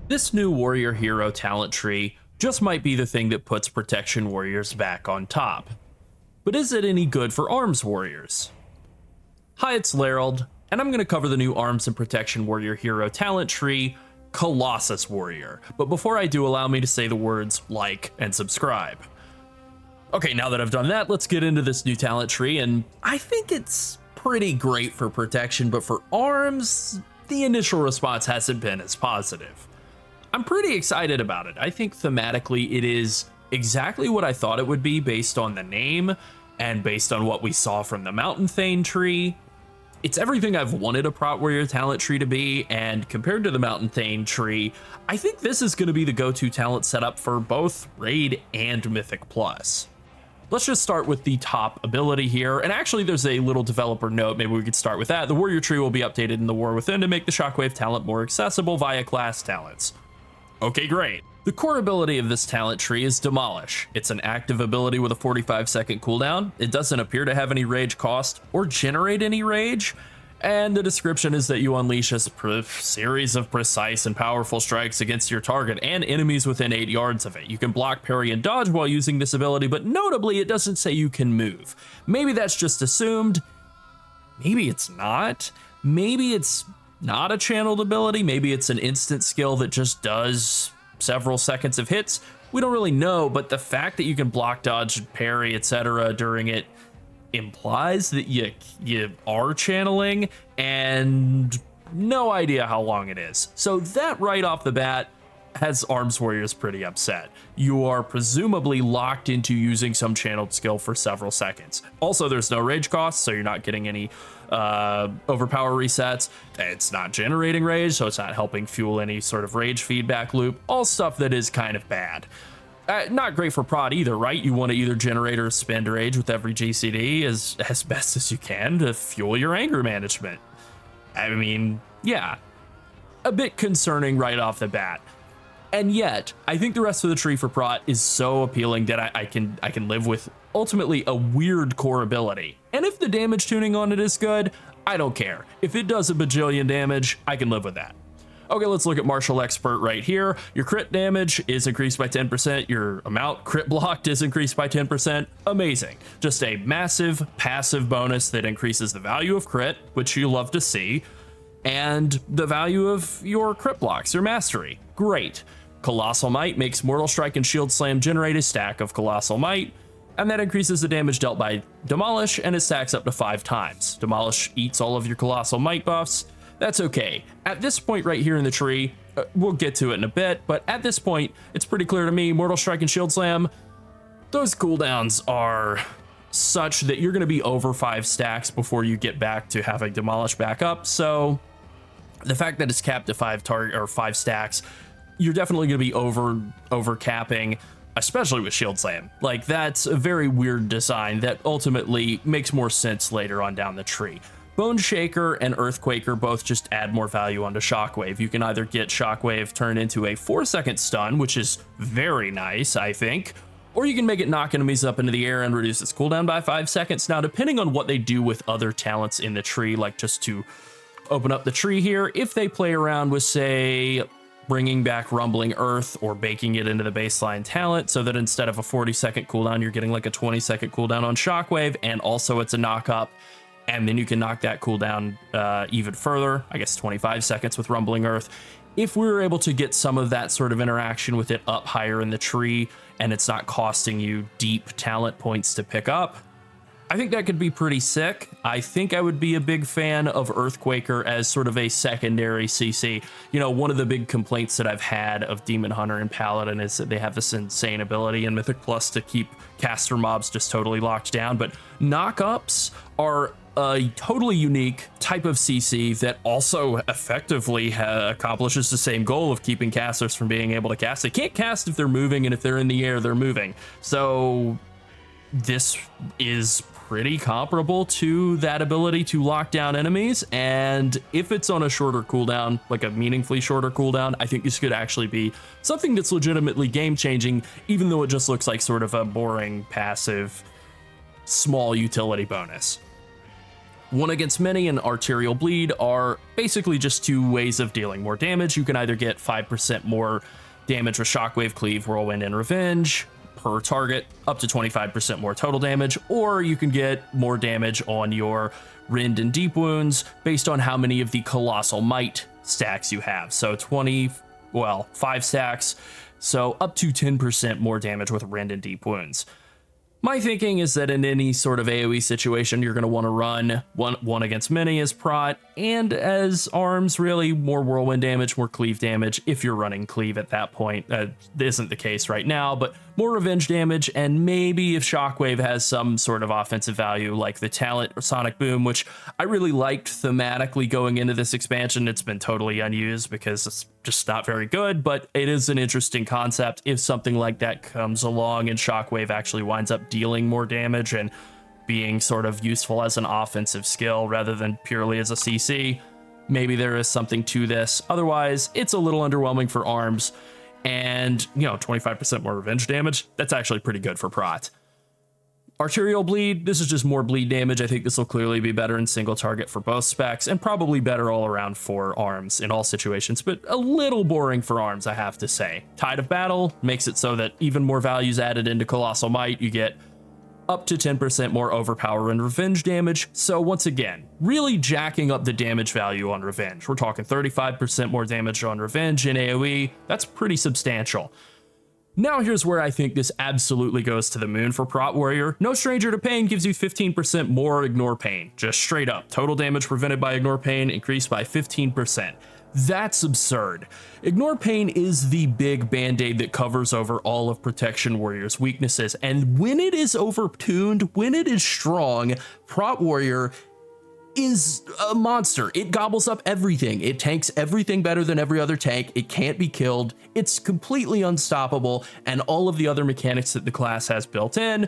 This new warrior hero talent tree just might be the thing that puts protection warriors back on top. But is it any good for arms warriors? Hi, it's Llarold, and I'm going to cover the new arms and protection warrior hero talent tree, Colossus Warrior. But before I do, allow me to say the words like and subscribe. Okay, now that I've done that, let's get into this new talent tree, and I think it's pretty great for protection, but for arms, the initial response hasn't been as positive. I'm pretty excited about it. I think thematically it is exactly what I thought it would be based on the name and based on what we saw from the Mountain Thane tree. It's everything I've wanted a Prot Warrior talent tree to be, and compared to the Mountain Thane tree, I think this is going to be the go-to talent setup for both Raid and Mythic Plus. Let's just start with the top ability here, and actually there's a little developer note, maybe we could start with that. The Warrior tree will be updated in the War Within to make the Shockwave talent more accessible via class talents. Okay, great. The core ability of this talent tree is Demolish. It's an active ability with a 45-second cooldown. It doesn't appear to have any rage cost or generate any rage, and the description is that you unleash a series of precise and powerful strikes against your target and enemies within 8 yards of it. You can block, parry, and dodge while using this ability, but notably it doesn't say you can move. Maybe that's just assumed. Maybe it's not. Maybe it's not a channeled ability. Maybe it's an instant skill that just does several seconds of hits. We don't really know, but the fact that you can block, dodge, parry, etc. during it implies that you are channeling, and no idea how long it is. So that right off the bat has arms warriors pretty upset. You are presumably locked into using some channeled skill for several seconds. Also, there's no rage cost, so you're not getting any overpower resets. It's not generating rage, so it's not helping fuel any sort of rage feedback loop. All stuff that is kind of bad. Not great for Prot either, right? You want to either generate or spend rage with every GCD as best as you can to fuel your anger management. I mean, yeah, a bit concerning right off the bat. And yet, I think the rest of the tree for Prot is so appealing that I can live with ultimately a weird core ability. And if the damage tuning on it is good, I don't care. If it does a bajillion damage, I can live with that. Okay, let's look at Martial Expert right here. Your crit damage is increased by 10%. Your amount crit blocked is increased by 10%. Amazing. Just a massive passive bonus that increases the value of crit, which you love to see, and the value of your crit blocks, your mastery. Great. Colossal Might makes Mortal Strike and Shield Slam generate a stack of Colossal Might, and that increases the damage dealt by Demolish, and it stacks up to 5 times. Demolish eats all of your Colossal Might buffs. That's okay. At this point right here in the tree, we'll get to it in a bit, but at this point, it's pretty clear to me, Mortal Strike and Shield Slam, those cooldowns are such that you're going to be over 5 stacks before you get back to having Demolish back up, so the fact that it's capped at 5 stacks, you're definitely going to be over capping, especially with Shield Slam. Like, that's a very weird design that ultimately makes more sense later on down the tree. Bone Shaker and Earthquaker both just add more value onto Shockwave. You can either get Shockwave turned into a 4-second stun, which is very nice, I think, or you can make it knock enemies up into the air and reduce its cooldown by 5 seconds. Now, depending on what they do with other talents in the tree, like just to open up the tree here, if they play around with, say, bringing back Rumbling Earth or baking it into the baseline talent so that instead of a 40-second cooldown, you're getting like a 20-second cooldown on Shockwave, and also it's a knock up, and then you can knock that cooldown even further, I guess 25 seconds with Rumbling Earth. If we were able to get some of that sort of interaction with it up higher in the tree, and it's not costing you deep talent points to pick up, I think that could be pretty sick. I think I would be a big fan of Earthquaker as sort of a secondary CC. You know, one of the big complaints that I've had of Demon Hunter and Paladin is that they have this insane ability in Mythic Plus to keep caster mobs just totally locked down, but knock-ups are a totally unique type of CC that also effectively accomplishes the same goal of keeping casters from being able to cast. They can't cast if they're moving, and if they're in the air, they're moving. So this is pretty comparable to that ability to lock down enemies, and if it's on a shorter cooldown, like a meaningfully shorter cooldown, I think this could actually be something that's legitimately game-changing, even though it just looks like sort of a boring, passive, small utility bonus. One Against Many and Arterial Bleed are basically just two ways of dealing more damage. You can either get 5% more damage with Shockwave, Cleave, Whirlwind, and Revenge per target, up to 25% more total damage, or you can get more damage on your Rend and Deep Wounds based on how many of the Colossal Might stacks you have. So 5 stacks, so up to 10% more damage with Rend and Deep Wounds. My thinking is that in any sort of AoE situation, you're going to want to run one Against Many as Prot, and as arms, really, more Whirlwind damage, more Cleave damage, if you're running Cleave at that point. That isn't the case right now, but more Revenge damage, and maybe if Shockwave has some sort of offensive value, like the talent or Sonic Boom, which I really liked thematically going into this expansion. It's been totally unused because it's just not very good, but it is an interesting concept if something like that comes along and Shockwave actually winds up dealing more damage and being sort of useful as an offensive skill rather than purely as a CC. Maybe there is something to this. Otherwise, it's a little underwhelming for arms, and 25% more revenge damage, that's actually pretty good for Prot. Arterial Bleed, this is just more bleed damage. I think this will clearly be better in single target for both specs, and probably better all around for arms in all situations, but a little boring for arms, I have to say. Tide of Battle makes it so that even more values added into Colossal Might, you get up to 10% more overpower and revenge damage. So once again, really jacking up the damage value on revenge. We're talking 35% more damage on revenge in AoE. That's pretty substantial. Now here's where I think this absolutely goes to the moon for Prot Warrior. No Stranger to Pain gives you 15% more Ignore Pain. Just straight up. Total damage prevented by Ignore Pain increased by 15%. That's absurd. Ignore Pain is the big band-aid that covers over all of Protection Warrior's weaknesses, and when it is overtuned, when it is strong, Prot Warrior is a monster. It gobbles up everything. It tanks everything better than every other tank. It can't be killed. It's completely unstoppable, and all of the other mechanics that the class has built in,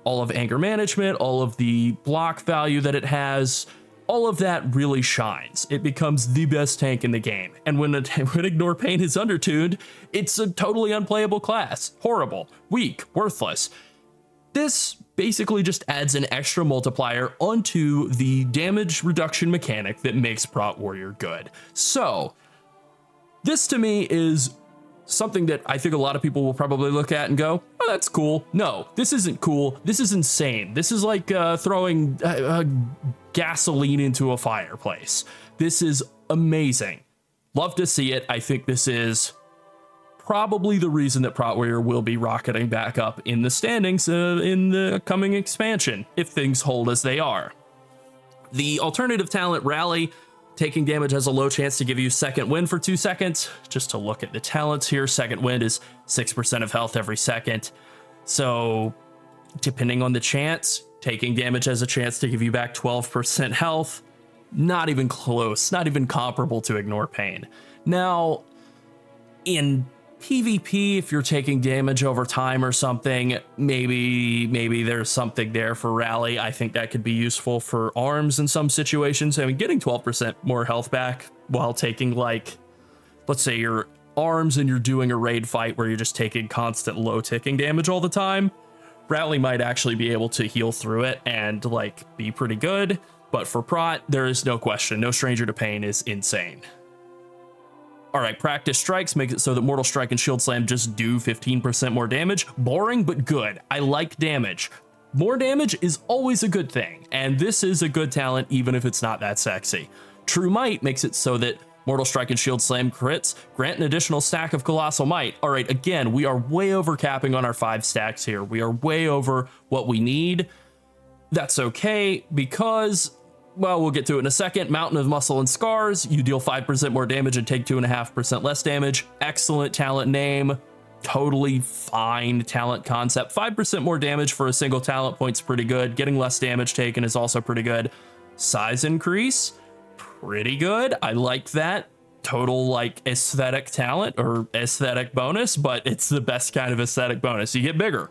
all of anger management, all of the block value that it has, all of that really shines. It becomes the best tank in the game. And when Ignore Pain is undertuned, it's a totally unplayable class. Horrible, weak, worthless. This basically just adds an extra multiplier onto the damage reduction mechanic that makes Prot Warrior good. So this to me is something that I think a lot of people will probably look at and go, oh, that's cool. No, this isn't cool. This is insane. This is like throwing gasoline into a fireplace. This is amazing. Love to see it. I think this is probably the reason that Prot Warrior will be rocketing back up in the standings in the coming expansion, if things hold as they are. The alternative talent Rally, taking damage has a low chance to give you Second Wind for 2 seconds. Just to look at the talents here, Second Wind is 6% of health every second. So depending on the chance, taking damage has a chance to give you back 12% health. Not even close, not even comparable to Ignore Pain. Now, in PvP, if you're taking damage over time or something, maybe there's something there for Rally. I think that could be useful for arms in some situations. I mean, getting 12% more health back while taking, like, let's say your arms and you're doing a raid fight where you're just taking constant low ticking damage all the time, Rally might actually be able to heal through it and like be pretty good. But for Prot, there is no question. No Stranger to Pain is insane. All right, Practice Strikes make it so that Mortal Strike and Shield Slam just do 15% more damage. Boring, but good. I like damage. More damage is always a good thing, and this is a good talent even if it's not that sexy. True Might makes it so that Mortal Strike and Shield Slam crits grant an additional stack of Colossal Might. All right, again, we are way over capping on our 5 stacks here. We are way over what we need. That's okay because, well, we'll get to it in a second. Mountain of Muscle and Scars, you deal 5% more damage and take 2.5% less damage. Excellent talent name. Totally fine talent concept. 5% more damage for a single talent point's pretty good. Getting less damage taken is also pretty good. Size increase, pretty good. I like that. Total like aesthetic talent or aesthetic bonus, but it's the best kind of aesthetic bonus. You get bigger.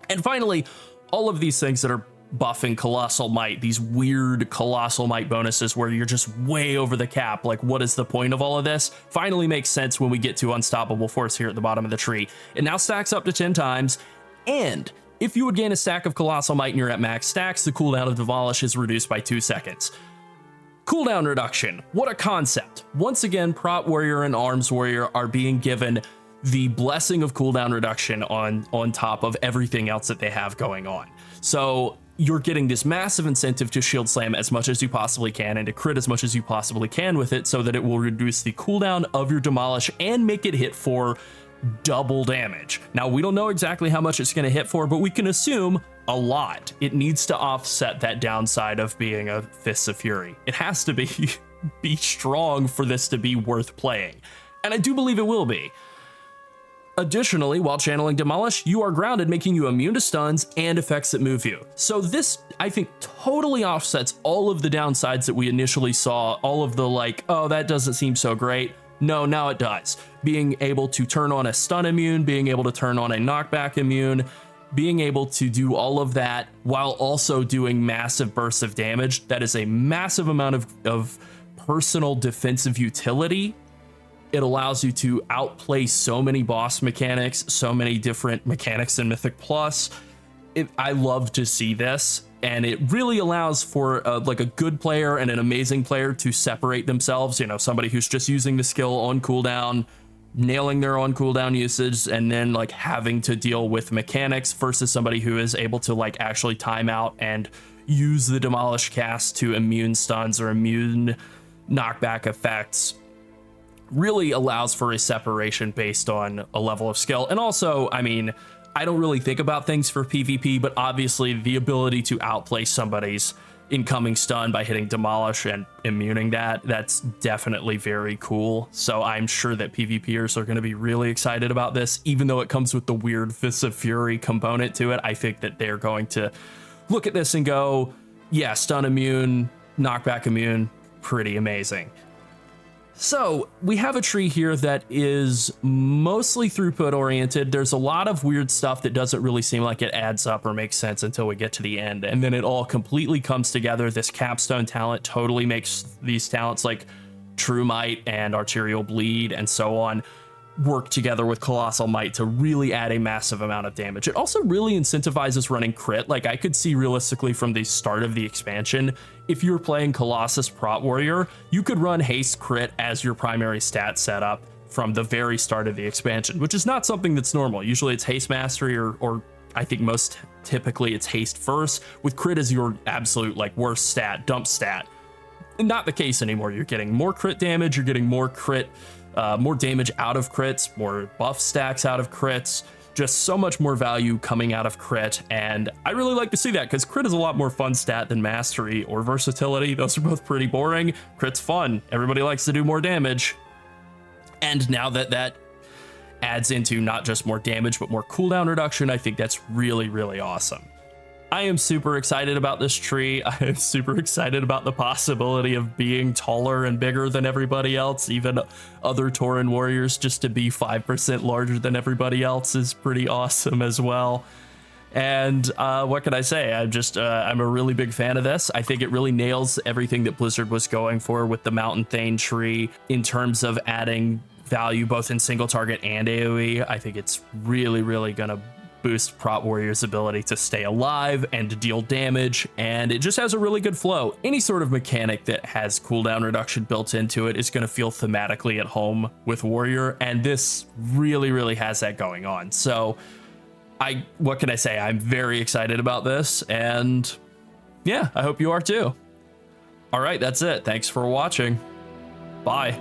And finally, all of these things that are buffing Colossal Might, these weird Colossal Might bonuses where you're just way over the cap, like what is the point of all of this, finally makes sense when we get to Unstoppable Force here at the bottom of the tree. It now stacks up to 10 times, and If you would gain a stack of Colossal Might and you're at max stacks, the cooldown of Demolish is reduced by 2 seconds. Cooldown reduction, what a concept. Once again, Prot Warrior and Arms Warrior are being given the blessing of cooldown reduction on top of everything else that they have going on. So you're getting this massive incentive to shield slam as much as you possibly can and to crit as much as you possibly can with it, so that it will reduce the cooldown of your Demolish and make it hit for double damage. Now, we don't know exactly how much it's going to hit for, but we can assume a lot. It needs to offset that downside of being a Fists of Fury. It has to be strong for this to be worth playing, and I do believe it will be. Additionally, while channeling Demolish, you are grounded, making you immune to stuns and effects that move you. So this, I think, totally offsets all of the downsides that we initially saw, all of the like, oh, that doesn't seem so great. No, now it does. Being able to turn on a stun immune, being able to turn on a knockback immune, being able to do all of that while also doing massive bursts of damage. That is a massive amount of personal defensive utility. It allows you to outplay so many boss mechanics, so many different mechanics in Mythic Plus. I love to see this, and it really allows for like a good player and an amazing player to separate themselves. You know, somebody who's just using the skill on cooldown, nailing their on cooldown usage, and then like having to deal with mechanics, versus somebody who is able to like actually time out and use the Demolish cast to immune stuns or immune knockback effects. Really allows for a separation based on a level of skill. And also, I mean, I don't really think about things for PvP, but obviously the ability to outplay somebody's incoming stun by hitting Demolish and immuning that's definitely very cool. So I'm sure that PvPers are going to be really excited about this, even though it comes with the weird Fists of Fury component to it. I think that they're going to look at this and go, yeah, stun immune, knockback immune, pretty amazing. So we have a tree here that is mostly throughput oriented. There's a lot of weird stuff that doesn't really seem like it adds up or makes sense until we get to the end. And then it all completely comes together. This capstone talent totally makes these talents like True Might and Arterial Bleed and so on work together with Colossal Might to really add a massive amount of damage. It also really incentivizes running crit. Like I could see realistically from the start of the expansion, if you were playing Colossus Prot Warrior, you could run haste crit as your primary stat setup from the very start of the expansion, which is not something that's normal. Usually it's haste mastery or I think most typically it's haste first, with crit as your absolute like worst stat, dump stat. Not the case anymore. You're getting more crit damage, you're getting more crit, more damage out of crits, more buff stacks out of crits, just so much more value coming out of crit. And I really like to see that, because crit is a lot more fun stat than mastery or versatility. Those are both pretty boring. Crit's fun. Everybody likes to do more damage. And now that adds into not just more damage, but more cooldown reduction, I think that's really, really awesome. I am super excited about this tree. I am super excited about the possibility of being taller and bigger than everybody else, even other Tauren warriors. Just to be 5% larger than everybody else is pretty awesome as well. And what can I say? I'm a really big fan of this. I think it really nails everything that Blizzard was going for with the Mountain Thane tree in terms of adding value both in single target and AoE. I think it's really, really gonna boost Prot Warrior's ability to stay alive and to deal damage, and it just has a really good flow. Any sort of mechanic that has cooldown reduction built into it is going to feel thematically at home with Warrior, and this really, really has that going on. So what can I say? I'm very excited about this, and yeah, I hope you are too. All right, that's it. Thanks for watching. Bye.